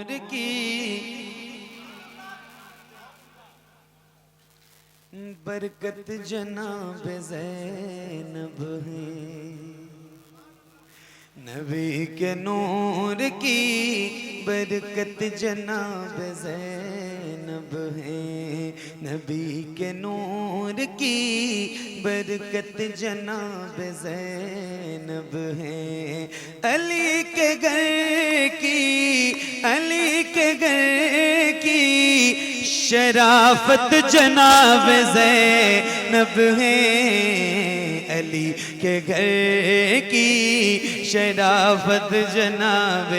نور کی برکت جناب زینب ہے، نبی کے نور کی برکت جناب زینب ہے، نبی کے نور کی برکت جناب زینب ہے، علی کے گھر کی، علی کے گھر کی شرافت جناب زینب ہے، علی کے گھر کی شرافت جناب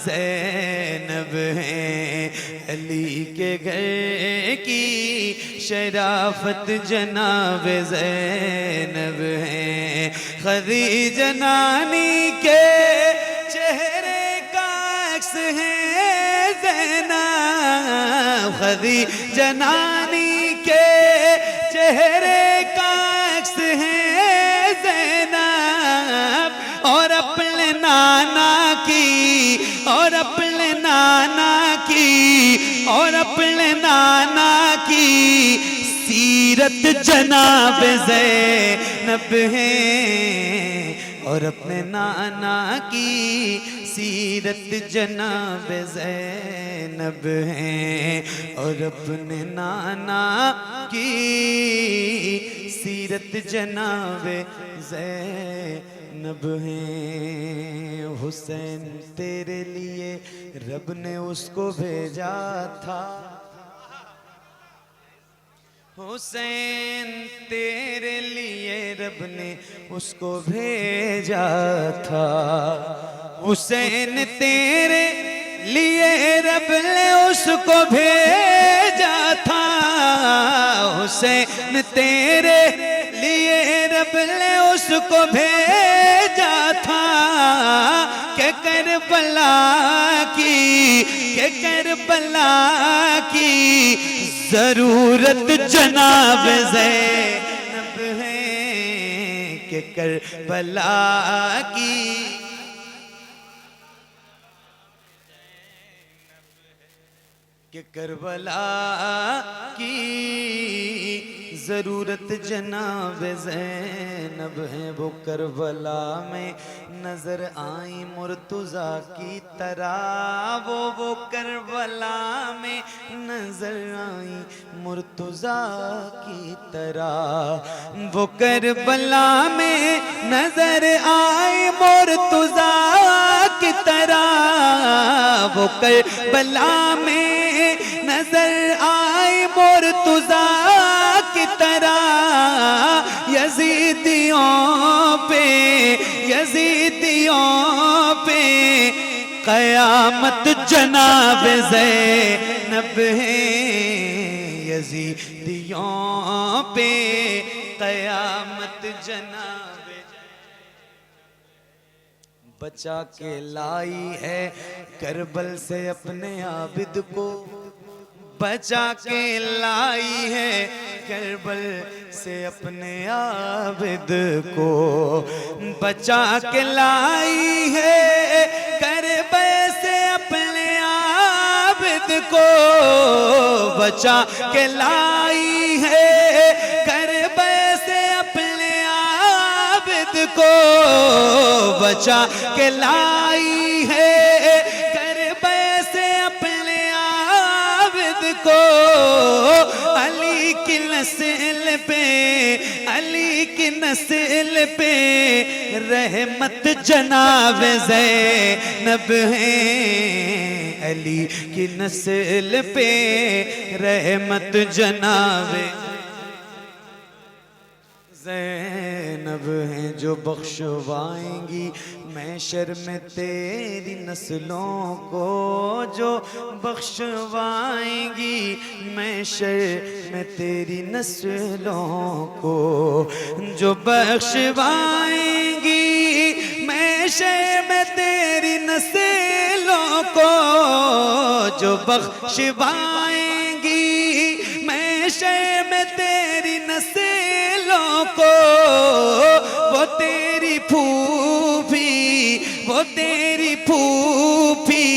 زینب ہے، علی کے گھر کی شرافت جناب زینب ہے، خدیجہ نانی کے چہرے کا عکس ہے زینب، خدیجہ نانی کے چہرے کا عکس ہے زینب، اور اپنے نانا کی، اور اپنے نانا کی، اور اپنے نانا کی سیرت جناب زینب ہے، اور اپنے نانا کی سیرت جناب زینب ہے، اور اپنے نانا کی سیرت جناب زینب ہے، حسین تیرے لیے رب نے اس کو بھیجا تھا، حسین تیرے لیے رب نے اس کو بھیجا تھا، حسین تیرے لیے رب نے اس کو بھیجا تھا، حسین تیرے لیے رب نے اس کو بھیجا تھا، کہ کربلا کی، کہ کربلا کی ضرورت جناب زینب ہے، کہ کربلا کی کہ کربلا کی ضرورت جناب زینب ہے، وہ کربلا میں نظر آئی مرتضیٰ کی طرح، وہ کربلا میں نظر آئی مرتضیٰ کی طرح، وہ کربلا میں نظر آئی مرتضیٰ کی طرح، وہ کربلا میں نظر آئی مرتضیٰ کی طرح، یزیدیوں پہ، یزیدیوں پہ قیامت جناب زینب ہے، یزیدیوں پہ قیامت جناب بچا کے لائی ہے کربل سے اپنے عابد کو، بچا کے لائی ہے کربل سے اپنے عابد کو، بچا کے لائی ہے کربل سے اپنے عابد کو، بچا کے لائی ہے کربل سے اپنے عابد کو، بچا کے لائی ہے کربل سے اپنے عابد کو، علی کی نسل پہ، علی کی نسل پہ رحمت جناب زینب ہے، علی کی نسل پہ رحمت جناب زینب ہیں، جو بخشوائیں گی محشر میں تیری نسلوں کو، جو بخشوائیں گی محشر میں تیری نسلوں کو، جو بخشوائیں گی محشر میں تیری نسلوں کو، جو بخشوائیں گی محشر میں تیری نسلوں کو، وہ تیری پھوپھی، وہ تیری پھوپھی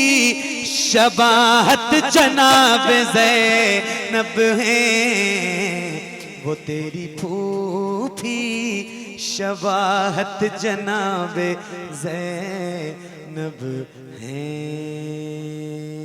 شباہت جناب زینب ہیں، وہ تیری پھوپھی شباہت جناب زینب ہیں۔